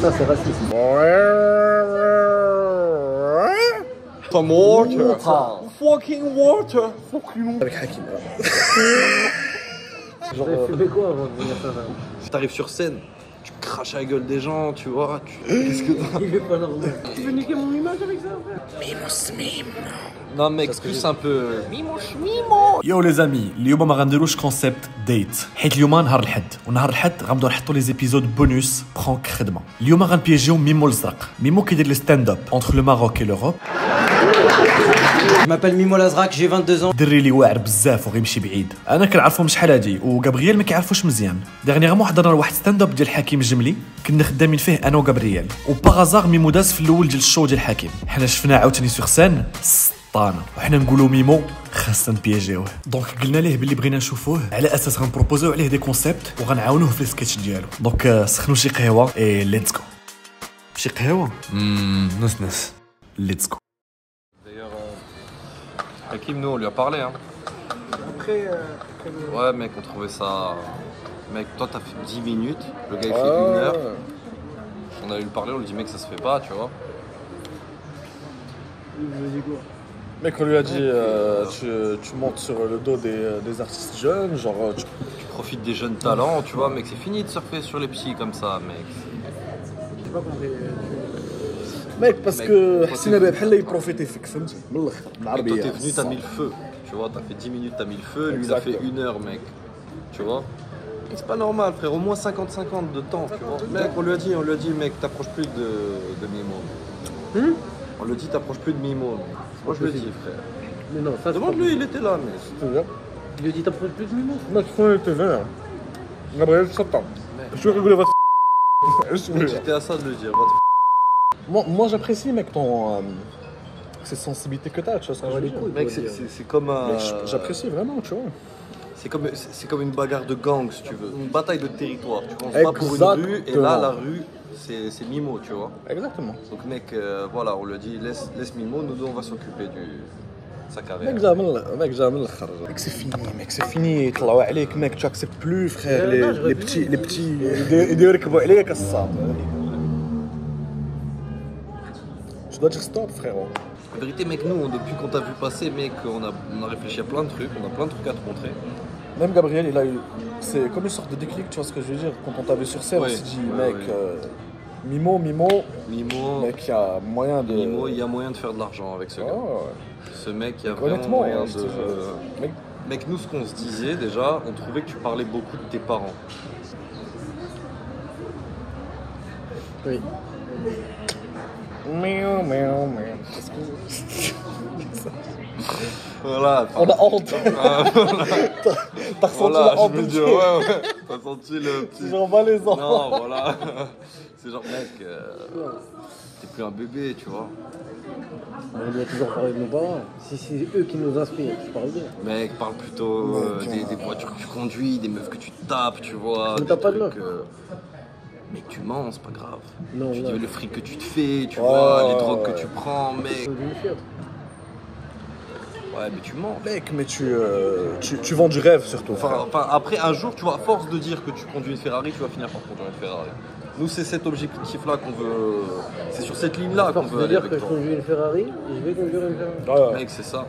ça, c'est raciste. Some water. Fucking water. Avec Hakim. Vous avez fumé quoi avant de venir faire ça? T'arrives sur scène, tu craches à la gueule des gens, tu vois. Qu'est-ce que t'as? Il est pas normal. Tu veux niquer mon image avec ça, frère? Non, mec, plus un peu. يو لي زامي اليوم ما غنديروش كونسيبت ديت حيت اليوم نهار الحد ونهار الحد غنبداو نحطوا لي زيبيزود بونوس برونك خدمه اليوم غنبيجيو ميمو الازرق ميمو كيدير لي ستاند اب اونتر لو ماروك اي لوروب Je m'appelle Mimo Lazrak, j'ai 22 ans. دري لي واعر بزاف وغيمشي بعيد انا كنعرفهم شحال هادي وغابرييل ما كيعرفوش مزيان ديرنيغمون حضرنا لواحد ستاند اب ديال حكيم الجملي كنا خدامين فيه انا وغابرييل وباغازار ميمو داز في الاول ديال الشو ديال حكيم حنا شفناه عاوتاني سوغ سين سطانا وحنا نقولوا ميمو خاصنا نبياجيوه دونك قلنا ليه باللي بغينا نشوفوه على اساس غنبروبوزيو عليه دي كونسيبت وغنعاونوه في السكيتش ديالو دونك سخنوا شي قهوه اي ليتس جو شي قهوه نس ليتس جو D'ailleurs, Hakim, nous, on lui a parlé, hein. Après, Ouais, mec, on trouvait ça. Mec, toi, t'as fait 10 minutes, le gars, il fait 1 heure. On allait lui parler, on lui dit, mec, ça se fait pas, tu vois. il vous a dit quoi? Mec, on lui a dit tu montes sur le dos des artistes jeunes, genre Tu profites des jeunes talents, tu vois, mec, c'est fini de surfer sur les petits comme ça, mec. J'ai pas compris. mec parce Mec, que toi, حسينا t'es- بيه بحال يبروفيتي فيك فهمتي من الاخر Mec, toi, بالعربيه t'es venu, t'as mis le feu. Tu vois, t'as fait 10 minutes, t'as mis le feu. Lui, il a fait Exactement. 1 heure, mec. Tu vois. Et c'est pas normal, frère. Au moins 50-50 de temps, tu vois. Mec, on lui a dit, mec, t'approches plus de Mimo. On lui dit, t'approches plus de Mimo. Mec. Moi, je le dis, frère. Mais non, ça, c'est pas Demande-lui, il était là, mais. Il lui dit t'approches plus de Mimo. mec خويا انت فين غابرييل تسطر شو يقول لك Mec, j'étais à ça de le dire. What the moi j'apprécie mec ton cette sensibilité que t'as tu vois ce que je veux dire Mec, c'est comme un. Mec, j'apprécie vraiment tu vois C'est comme une bagarre de gang, si tu veux. Une bataille de territoire. Tu commences pas pour une rue, et là, la rue, c'est Mimo, tu vois. exactement Donc, mec, voilà, on lui a dit, laisse Mimo, nous deux, on va s'occuper de sa carrière. mec جا من الاخر mec c'est fini يطلعوا عليك mec tu acceptes plus frère les petits يديروا يركبوا عليك الصاب tu dois dire stop frérot. En vérité, mec, nous, depuis qu'on t'a vu passer, mec, on a réfléchi à plein de trucs, on a plein de trucs à te montrer. Même Gabriel, il a eu. C'est comme une sorte de déclic, tu vois ce que je veux dire. Quand on t'a vu sur scène, Ouais, on s'est dit, ouais, mec, ouais. Mimo, Mimo, mec, il y a moyen de. Mimo, il y a moyen de faire de l'argent avec ce gars. Ouais. Ce mec, il y a vraiment Honnêtement, moyen je de. te jure. Mec, Mec, nous, ce qu'on se disait déjà, on trouvait que tu parlais beaucoup de tes parents. Oui. miaou, miaou, miaou. Voilà. On a honte. T'as ressenti Voilà, la je honte me de dis, tuer. ouais. T'as senti le petit. Genre malaisant. Non, voilà. C'est genre, mec, t'es plus un bébé, tu vois. On doit toujours parler de nos parents. Si c'est eux qui nous inspirent, je parle bien. Mec, parle plutôt des voitures que tu conduis, des meufs que tu tapes, tu vois. Je ne des tape pas de trucs, meufs. Mec, tu mens, c'est pas grave. Non, Tu ouais. dis le fric que tu te fais, tu vois, les ouais, drogues ouais. que tu prends, mec. Je me fier. Ouais, mais tu mens. Mec, mais tu vends du rêve surtout. Enfin, après, un jour, tu vois, à force de dire que tu conduis une Ferrari, tu vas finir par conduire une Ferrari. Nous, c'est cet objectif-là qu'on veut. C'est sur cette ligne-là qu'on veut veut aller dire avec que je toi. conduis une Ferrari et je vais conduire une Ferrari. Ouais. Mec, c'est ça.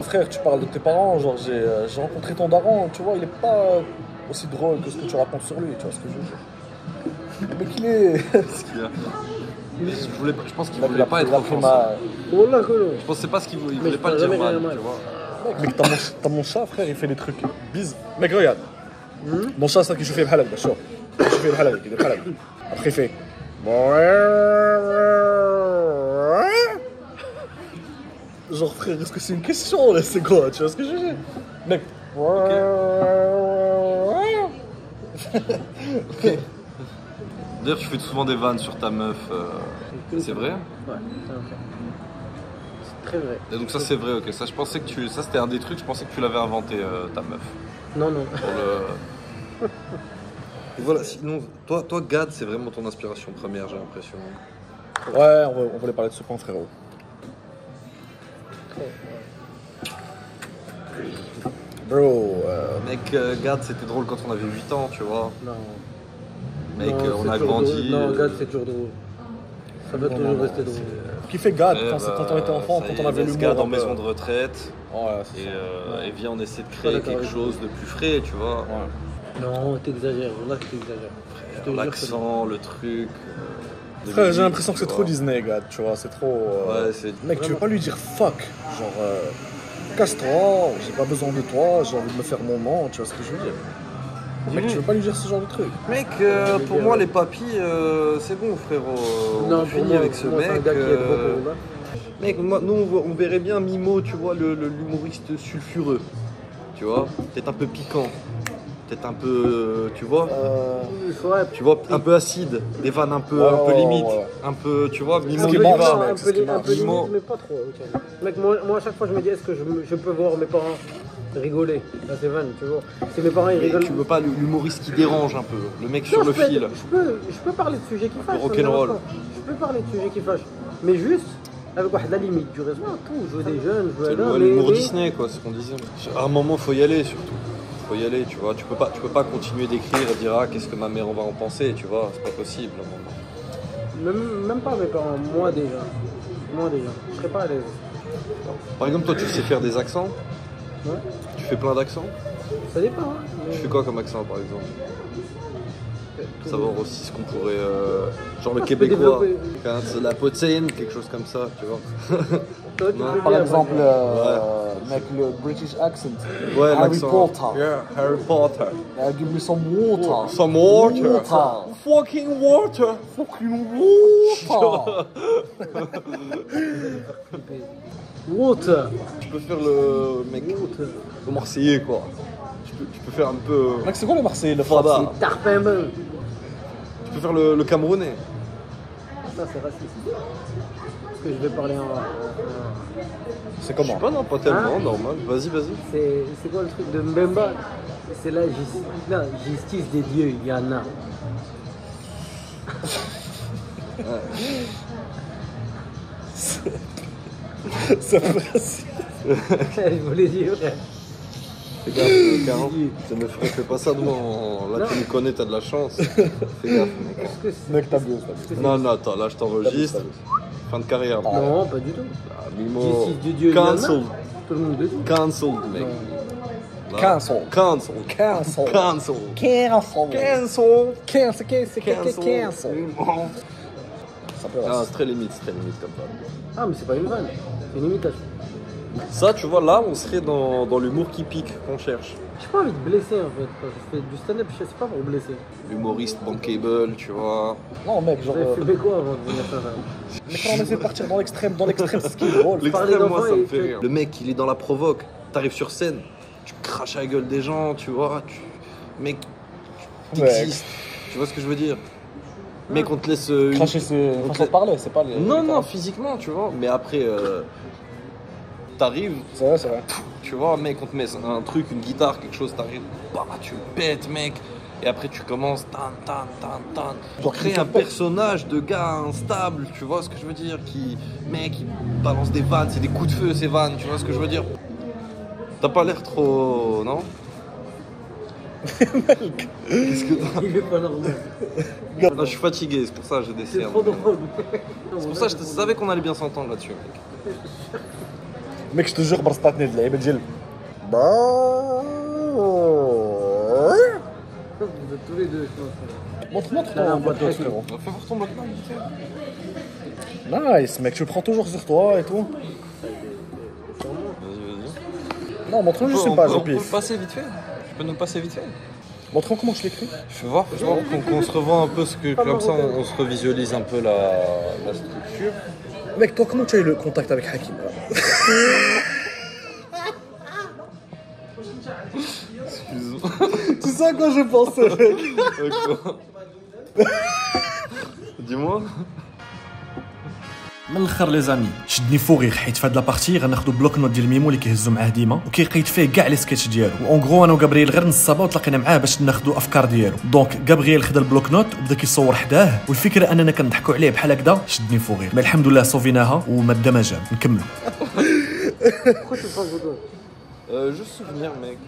Frère, tu parles de tes parents, genre j'ai rencontré ton daron, tu vois, il est pas aussi drôle que ce que tu racontes sur lui, tu vois ce que je veux dire. Le mec, il est. Ce qu'il y a. Je pense qu'il voulait pas être offensant. Oh là, que Je pense que c'est pas ce qu'il voulait. Il Mais voulait je pas le parle dire jamais mal, rien mal. tu vois. Mec, t'as mon chat, frère, il fait des trucs. Bise. Mec, regarde. Mon chat, ça qui chauffe بحال هكذا شوف. يشوف بحال هكذا كده بحال هكذا. Après, il fait. Genre, frère, est-ce que c'est une question là? C'est quoi? Tu vois ce que je veux dire? Mec. D'ailleurs, tu fais souvent des vannes sur ta meuf. C'est vrai? Ouais, c'est un fait. C'est très vrai. Et donc ça c'est vrai, ok. Ça, je pensais que ça c'était un des trucs. Je pensais que tu l'avais inventé ta meuf. Non, non. Pour le... Et voilà. Sinon, toi, Gad, c'est vraiment ton inspiration première, j'ai l'impression. Ouais, on voulait parler de ce point, frérot. Bro, Mec, Gad, c'était drôle quand on avait 8 ans, tu vois. Non. Mec, Non, on c'est a toujours grandi. drôle. Non, Gad, c'est toujours drôle. Ça va toujours rester drôle. Qui fait Gad Ouais, quand on était enfant, ça y quand est, on avait laisse l'humour. Gad en maison de retraite. Ouais, c'est ça. Et viens, on essaie de Pas créer d'accord quelque avec chose de plus frais, tu vois. Ouais. Non, t'exagères, là, t'exagères. Je te jure que L'accent, le truc. de Frère, j'ai musique, l'impression que c'est tu trop vois. Disney, Gad, tu vois, c'est trop. Ouais, c'est. Mec, tu veux pas lui dire fuck, genre casse-toi, j'ai pas besoin de toi, j'ai envie de me faire mon nom, tu vois ce que je veux dire. Mec, tu veux pas lui dire ce genre de truc. Mec, pour moi, les papis, c'est bon, frérot. On Non, a pour fini moi, avec ce pour moi, c'est un mec. gars qui est trop pour là. Mec, moi, nous, on verrait bien Mimo, tu vois, l'humoriste sulfureux. Tu vois, peut-être un peu piquant. Peut-être un peu, tu vois. Il faudrait Tu vois, un peu acide, des vannes un peu, Ouais, un peu ouais, limite, ouais. un peu, tu vois, Mimo Ce qui il y marche, va. mec, un c'est ce qui peu, un peu marche. limite, mais pas trop. Ok. Mec, moi, à chaque fois, je me dis, est-ce que je peux voir mes parents rigoler à ces vannes, tu vois. Si mes parents ils Mais rigolent. tu veux pas l'humoriste qui dérange un peu, le mec sur Non, le je peux- fil. Je peux parler de sujets qui fâchent. ça me rock'n'roll. dérange pas. Je peux parler de sujets qui fâchent. Mais juste, avec la limite du respect, tout, jouer des jeunes, jouer C'est là. l'humour Disney, quoi, c'est ce qu'on disait. À un moment, faut y aller surtout. Faut y aller, tu vois. Tu peux pas continuer d'écrire et dire ah qu'est-ce que ma mère va en penser, tu vois. C'est pas possible. À un moment. Même pas mes parents, moi déjà. Je serais pas à l'aise. Par exemple, toi, tu sais faire des accents. Ouais. Tu fais plein d'accents. Ça dépend. Hein, mais- Tu fais quoi comme accent, par exemple? tout Savoir le- aussi ce qu'on pourrait, genre le Ah, je peux québécois, développer. quand c'est la poutine, quelque chose comme ça, tu vois. Toi, tu Non. peux Par bien, exemple, Ouais. mec, le British accent. Ouais, Harry l'accent. Potter. Yeah, Harry Potter. Give me some water. Some water. Water. Fucking water. Fucking water. Water. Tu peux faire le mec, le Marseillais, quoi. Tu peux faire un peu. Mec, c'est quoi le Marseillais, le Fada. Fada? Tarpin ben. Tu peux faire le Camerounais. Ça, c'est raciste. Parce que je vais parler en. C'est Je sais comment? pas, non, pas tellement, Hein normal. Vas-y. C'est quoi le truc de Mbemba? C'est la justice des dieux, il y en a. C'est facile. Je voulais dire. Fais gaffe, mec, hein. Fais pas ça devant. Là, Non. tu me connais, t'as de la chance. Fais gaffe, mec. Est-ce que c'est- Mec, t'abuses, t'abuses. Non, attends, là, je t'enregistre. Fin de carrière. Non, pas du tout. Ah, Mimo. Justice du dieu, il y en a. Cancelled. Tout le monde le dit. Cancelled, mec. Là. Cancel. Cancelled. Cancel. Cancelled. Cancel. Cancelled. Cancel. Ça peut Ah, rester. c'est très limite comme ça. Ah, mais c'est pas une vanne, c'est une imitation. Ça, tu vois, là, on serait dans l'humour qui pique qu'on cherche. J'ai pas envie de blesser en fait. Quand je fais du stand-up, je sais pas pour blesser. L'humoriste bankable, tu vois. Non, mec, genre. Vous avez fumé quoi avant de venir faire ça? Mais quand on essaie de partir dans l'extrême, c'est ce qui est drôle. Parler L'extrême, moi, d'enfants ça me et fait que- rire. Le mec, il est dans la provoque. T'arrives sur scène, tu craches à la gueule des gens, tu vois. Mec, tu Mec. t'existes. Tu vois ce que je veux dire? Mec, on te laisse. Cracher, c'est une façon de parler, c'est pas les. Non, physiquement, tu vois. Mais après, t'arrives, C'est vrai, c'est vrai. tu vois, mec, on te met un truc, une guitare, quelque chose, t'arrives, bah, tu le pètes, mec. Et après, tu commences, tan. Pour créer un personnage de gars instable, tu vois ce que je veux dire? Mec, il balance des vannes, c'est des coups de feu, ces vannes, tu vois ce que je veux dire? T'as pas l'air trop. Non? Qu'est-ce que t'as? Il est pas normal. Non, je suis fatigué, c'est pour ça que j'ai des C'est cernes. trop drôle. C'est pour ça que je savais qu'on allait bien s'entendre là-dessus, mec. ميك توجور برصطاتني هاد اللعيبه ديال Vous êtes tous les deux, je pense. montre Là, ton on voit bloc-notes, très frérot. Fais voir ton bloc-notes, vite fait. Nice mec, tu le prends toujours sur toi et tout. Vas-y. Non, montre-nous juste une On page au peut le pif. passer vite fait. Tu peux nous le passer vite fait. Montre-moi comment je l'écris. Fais voir qu'on se revoit un peu, ce que, comme ça on se revisualise un peu la structure. Mec, toi comment tu as eu le contact avec Hakim là? Excuse-moi. Tu sais à quoi je pensais mec? D'accord. Dis-moi. من الاخر لي زامي شدني فوغي حيت في هاد لابارتي غناخدو بلوك نوت ديال ميمو اللي كيهزو معاه ديما وكيقيد فيه كاع لي سكيتش ديالو اون غرو انا وغابرييل غير نصابا وتلاقينا معاه باش ناخدو افكار ديالو دونك غابرييل خدا البلوك نوت وبدا كيصور حداه والفكره اننا كنضحكوا عليه بحال هكذا شدني فوغي مي الحمد لله صوفيناها وما دا ما جاب نكملوا Pourquoi tu penses au dos? Juste souvenir, mec.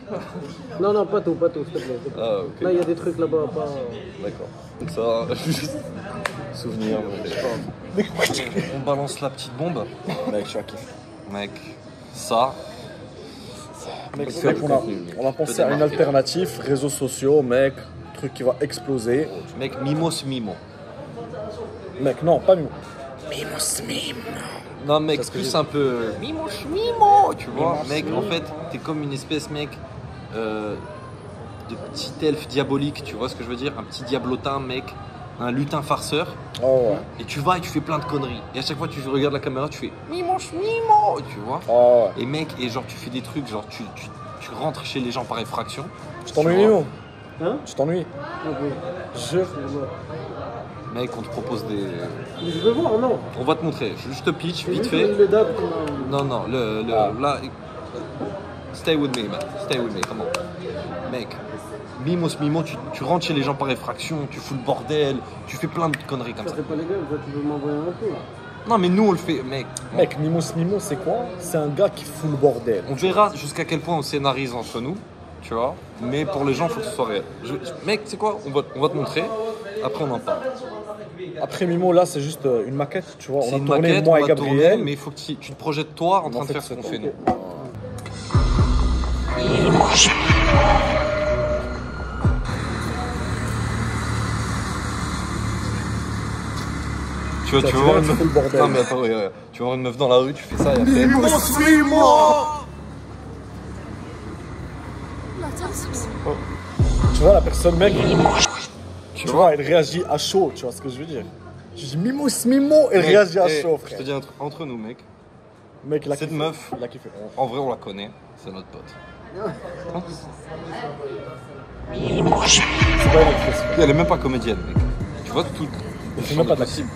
Non, pas tout, s'il te plaît. Ah, ok. Là, il y a des trucs là-bas, pas. D'accord. Donc ça, juste souvenir, mec. On balance la petite bombe. Mec, je suis à kiff. Mec, ça. Mec, c'est vrai qu'on a pensé à une alternative, réseaux sociaux, mec, truc qui va exploser. Mec, mimos mimo. Mec, non, pas nous. Non, mec, C'est plus un peu mimo, tu vois. Mec, en fait, t'es comme une espèce, mec, de petit elfe diabolique, tu vois ce que je veux dire? Un petit diablotin, mec, un lutin farceur. Oh ouais. Et tu vas et tu fais plein de conneries. Et à chaque fois, tu regardes la caméra, tu fais mimo, tu vois. Oh ouais. Et mec, et genre, tu fais des trucs, genre, tu rentres chez les gens par effraction. Je t'ennuie, Tu vois. Mimo. Hein? Je t'ennuie. Je. Mec, on te propose des. Mais je veux voir, non. On va te montrer. Je te pitch vite Juste fait. le dab. Non, Ah. là. Stay with me, man. Stay with me, come on. Mec, mimo, tu rentres chez les gens par effraction, tu fous le bordel, tu fais plein de conneries comme Ça, ça. c'est pas légal, ça, tu veux m'envoyer un peu. Non, mais nous, on le fait, mec. Mec, Mimo, c'est quoi? C'est un gars qui fout le bordel. On verra jusqu'à quel point on scénarise entre nous, tu vois. Mais pour les gens, il faut que ce soit réel. Mec, tu sais quoi? On va te montrer. Après, on en parle. Après Mimo, là, c'est juste une maquette, tu vois. C'est On a une tourné, maquette, moi on et va tourner, Gabriel. mais il faut que tu te projettes toi en train de faire ce qu'on fait, nous. Tu veux voir une tu fous le meuf. bordel. Non, mais attends, ouais. Tu veux voir une meuf dans la rue, tu fais ça et après. Tu vois, la personne, mec, tu vois, elle réagit à chaud, tu vois ce que je veux dire. Je dis Mimo, elle Mec, réagit à eh, chaud, Je te frère. dis un truc entre nous, mec. Mec, il a Cette kiffé. meuf, Il a kiffé. en vrai, on la connaît. C'est notre pote. C'est pas une actrice. Elle est même pas comédienne, mec. Tu vois tout. Elle fait même pas de la cible.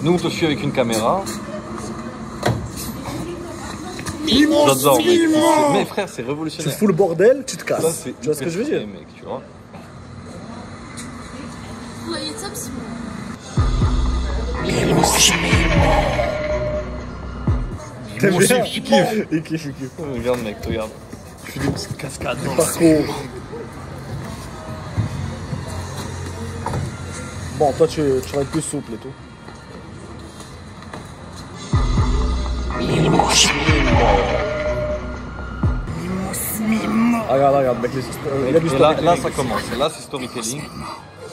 Nous, on te suit avec une caméra. J'adore, mec. Mais frère, c'est Tu révolutionnaire. fous le bordel, tu te Ça, casses. c'est Tu vois ce que je veux hyper dire? stylé, mec, tu vois. والله يتبسموا T'aimes Moi aussi, bien? je kiffe. Il kiffe. Regarde, mec, regarde. Je fais des petites cascades dans le Parcours. Bon, toi, tu vas être plus souple et tout. Regarde, mec, il y a du Et là, storytelling. ça commence. Et là, c'est storytelling.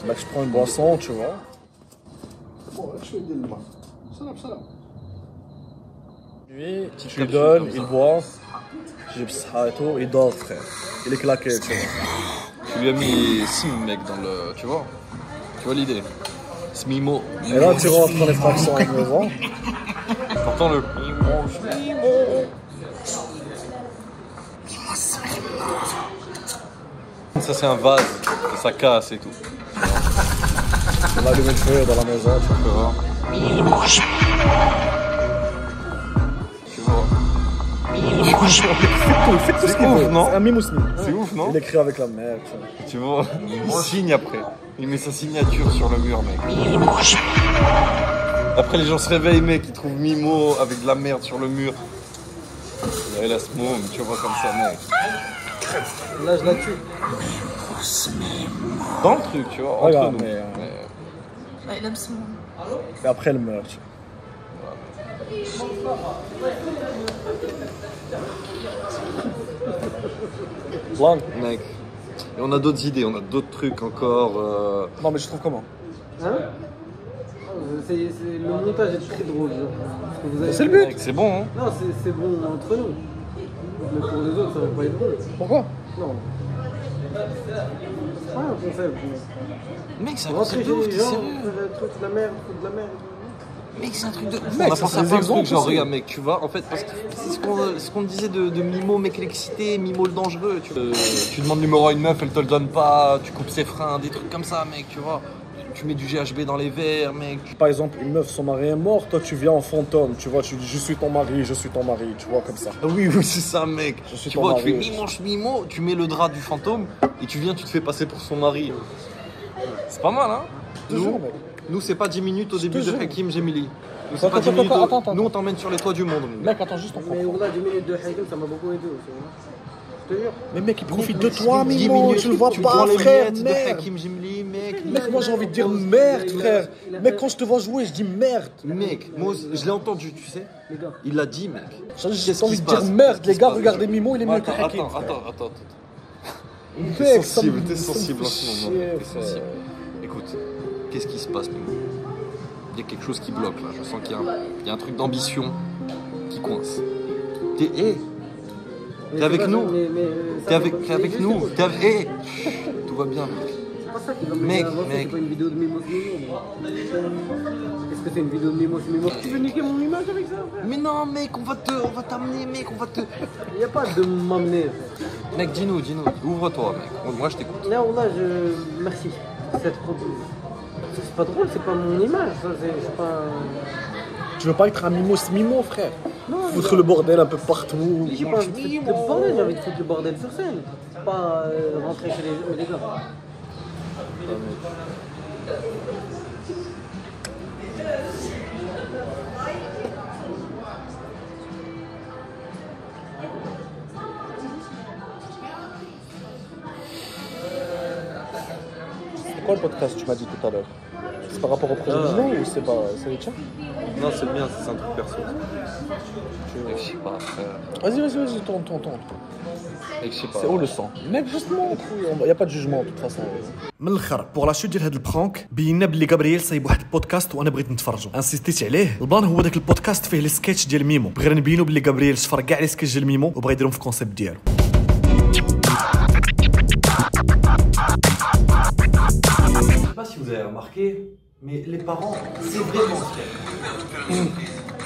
Mec, je prends une boisson, tu vois. Lui, tu lui donnes, comme il ça. boit. J'ai psha et tout, il dort, frère. Il est claqué, tu vois. Tu lui as mis Sim, mec, dans le. Tu vois? Tu vois l'idée? Smimo. Et là, tu rentres dans les fractions à la maison. Pourtant, le. Ça, c'est un vase. Et ça casse et tout. On va allumer le feu dans la maison, tu vois. Tu vois? Tu vois? Faites tout ce qu'il ouf, veut. non? C'est un mimousmi. C'est ouf, non? Il écrit avec la mère, tu vois. Tu vois? Il signe après. Il met sa signature sur le mur, mec. Après, les gens se réveillent, mec. Ils trouvent Mimo avec de la merde sur le mur. Et la smoom, tu vois, comme ça, mec. Là, je la tue. Dans le truc, tu vois, entre Regarde, nous. mais, والله يلبسموا Et après, elle meurt, tu vois. Blanc. Mec. Et on a d'autres idées, on a d'autres trucs encore. Non, mais je trouve comment? Hein? Le montage est très drôle. Genre. Parce que vous avez C'est le fait- but. Mec, c'est bon, hein? Non, c'est bon entre nous. Mais pour les autres, ça va pas être bon. Pourquoi? Non. C'est pas un concept. Mec, c'est un Rentrer concept chez de ouf, les t'es gens, sérieux? faire le truc de la merde, truc de la merde. Mec, c'est un truc de ouf. Mec, On a ça, pensé c'est à des plein de trucs, exemples genre, aussi. regarde, mec, tu vois, en fait, parce que c'est ce qu'on disait de Mimo, mec, l'excité, Mimo le dangereux, tu vois. Tu demandes le numéro à une meuf, elle te le donne pas, tu coupes ses freins, des trucs comme ça, mec, tu vois. Tu mets du GHB dans les verres, mec. Par exemple, une meuf, son mari est mort, toi tu viens en fantôme, tu vois, tu dis je suis ton mari, tu vois, comme ça. Ah oui, oui, c'est ça, mec. Je suis Tu ton vois, mari. tu fais Mimo, tu mets le drap du fantôme et tu viens, tu te fais passer pour son mari. C'est pas mal, hein? Toujours, mec. Nous, c'est pas 10 minutes au début de jure. Hakim Gemili. Nous, c'est pas 10 minutes. Attends. Nous, on t'emmène sur les toits du monde. Mec, attends juste, on Mais comprend. voilà, 10 minutes de Hakim, ça m'a beaucoup aidé aussi. Hein. Je te jure. Mais mec, il profite de toi, 10 Mimo, minutes, tu le vois tu pas, prends les frère, miettes de merde. Hakim Jimli, mec. Mec, moi j'ai envie de dire merde, frère. Mec, quand je te vois jouer, je dis merde. Mec, moi, je l'ai entendu, tu sais. Les gars. Il l'a dit, mec. J'ai Qu'est-ce envie qui de se dire passe merde, Qu'est-ce les qui gars, se passe regardez Mimo, il est mieux que Attends, Hakim. attends. Mec, T'es sensible en ce moment. T'es sensible. Écoute, qu'est-ce qui se passe, Mimo? Il y a quelque chose qui bloque là. Je sens qu'il y a un truc d'ambition qui coince. T'es avec nous. T'es avec nous. Tout va bien, mec. C'est pas ça qui va me Mec, faire avancer, mec. c'est pas une vidéo de Mimo moi. Est-ce que c'est une vidéo de Mimo Tu veux niquer mon image avec ça, frère? Mais non, mec, on va t'amener, mec, Il n'y a pas de m'amener, frère. Mec, dis-nous, ouvre-toi, mec. Moi, je t'écoute. Là, merci. Cette produit. C'est pas drôle, c'est pas mon image. Ça, c'est pas. Tu veux pas être un Mimo, frère? Non, Foutre le bordel un peu partout. j'ai pas envie de foutre le bordel, j'ai envie de foutre le bordel sur scène. Pas rentrer chez les gars. C'est quoi le podcast que tu m'as dit tout à l'heure? C'est par rapport au projet de Mimo ou c'est les tiens? Non, c'est le mien, c'est un truc perso. Je sais pas, frère. Vas-y, tourne. Mec, je sais pas. C'est où le sang? Mec, juste montre, y a pas de jugement de toute façon. من الاخر بوغ لا شوت ديال هاد البرانك بينا بلي غابرييل صايب واحد البودكاست وانا بغيت نتفرجو انسيستيت عليه. البلان هو داك البودكاست فيه لي سكيتش ديال ميمو، بغينا نبينو بلي غابرييل شفر كاع لي سكيتش ديال ميمو وبغا يديرهم في كونسيبت ديالو. Je sais pas si vous avez remarqué, mais les parents, c'est vraiment ce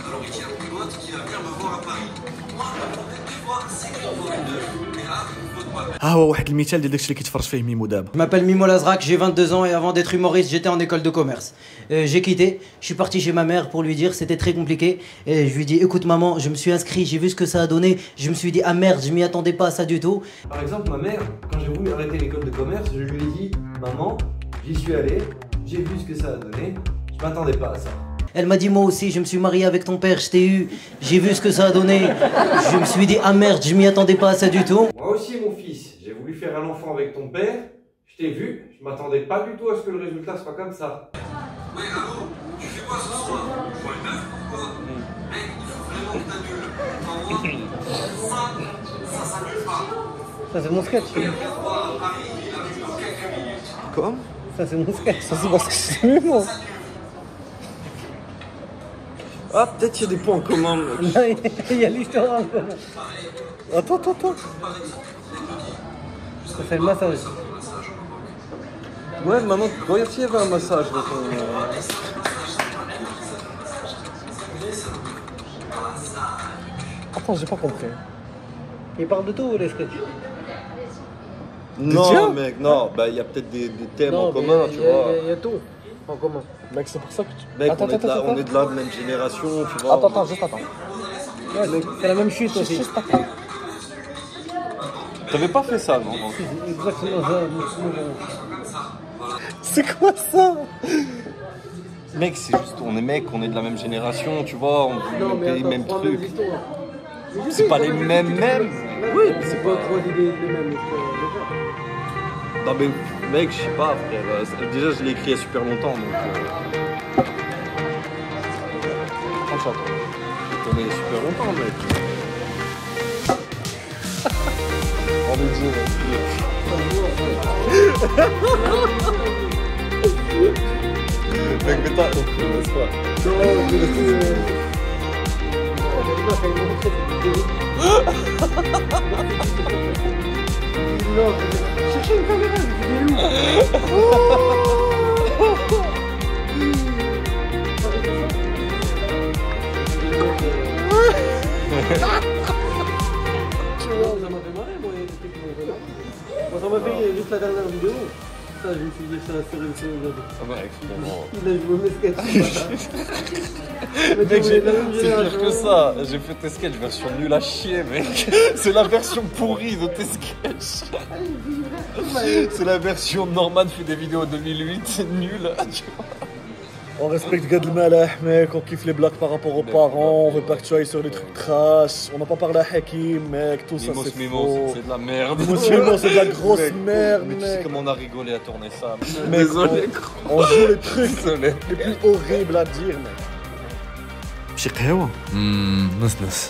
Alors il y a un pote qui va venir me voir à Paris. Moi, des fois, c'est qu'on voit deux. Mais là, ها هو واحد المثال ديال داكشي اللي كيتفرج فيه ميمو دابا. Je m'appelle Mimo Lazrak, j'ai 22 ans et avant d'être humoriste, j'étais en école de commerce. J'ai quitté, je suis parti chez ma mère pour lui dire, c'était très compliqué. Et je lui dis, écoute maman, je me suis inscrit, j'ai vu ce que ça a donné. Je me suis dit, ah merde, je m'y attendais pas à ça du tout. Par exemple, ma mère, quand j'ai voulu arrêter l'école de commerce, je lui ai dit, maman, j'y suis allé, j'ai vu ce que ça a donné, je m'attendais pas à ça. Elle m'a dit, moi aussi, je me suis marié avec ton père, je t'ai eu, j'ai vu ce que ça a donné. Je me suis dit, ah merde, je m'y attendais pas à ça du tout. Moi aussi, mon fils, j'ai voulu faire un enfant avec ton père, je t'ai vu, je m'attendais pas du tout à ce que le résultat soit comme ça. Ouais, allô, tu fais quoi ce soir? Je vois une meuf ou quoi? Mec, il faut vraiment que t'annules. Ça s'annule pas. Ça, c'est mon sketch. Quoi? Ça, c'est mon sketch. Ça c'est parce que c'est Mimo. Ah, peut-être qu'il y a des points en commun, mec. Il y a l'histoire encore. Attends. Ça, c'est le massage. Ouais, maman, regarde s'il y avait un massage dans ton... Attends, j'ai pas compris. Il parle de tout, les sketchs. Non, mec, non. Bah, il y a peut-être des thèmes en commun, tu vois. Il y a tout en commun. Mec, c'est pour ça que tu... Mec, Attends. on est de la même génération, tu vois. Attends, juste attends. Ouais, c'est la même chute aussi. Juste attends. T'avais pas fait ça, non? Exactement ça. C'est quoi ça? Mec, c'est juste, on est mecs, on est de la même génération, tu vois, on vit Non, le mais même pays, attends, même trois truc. mêmes histoires. Mais je C'est sais, pas trois les mêmes mêmes. histoires. Oui, mais c'est pas trois idées les mêmes histoires. Non mais mec, je sais pas, frère. Déjà, je l'ai écrit il y a super longtemps, donc... Franchement. Je connais super longtemps, mec. On est Dieu. Mec, mais t'as... Laisse pas. Non, mais non, cherchez une caméra, je vous Ça m'a fait marrer, moi, les trucs qui m'ont fait marrer. Moi, ça m'a fait juste la dernière vidéo. Ça, je me suis dit, ça serait une série aujourd'hui. Ah bah, évidemment. Il a joué mes sketchs. Mec, c'est pire que ça. J'ai fait tes sketchs version nulle à chier, mec. C'est la version pourrie de tes sketchs. C'est la version Norman fait des vidéos en 2008, c'est nul. Tu vois. On respecte Gad le Maleh, mec, on kiffe les blagues par rapport aux parents, on veut pas que tu ailles sur des trucs trash, on n'a pas parlé à Hakim, mec, tout ça c'est faux. c'est de la merde. Mimos, c'est de la grosse merde, Mais tu sais mec. comment on a rigolé à tourner ça. Mec, Désolé. on joue les trucs les plus horribles à dire, mec. شي قهوه نص نص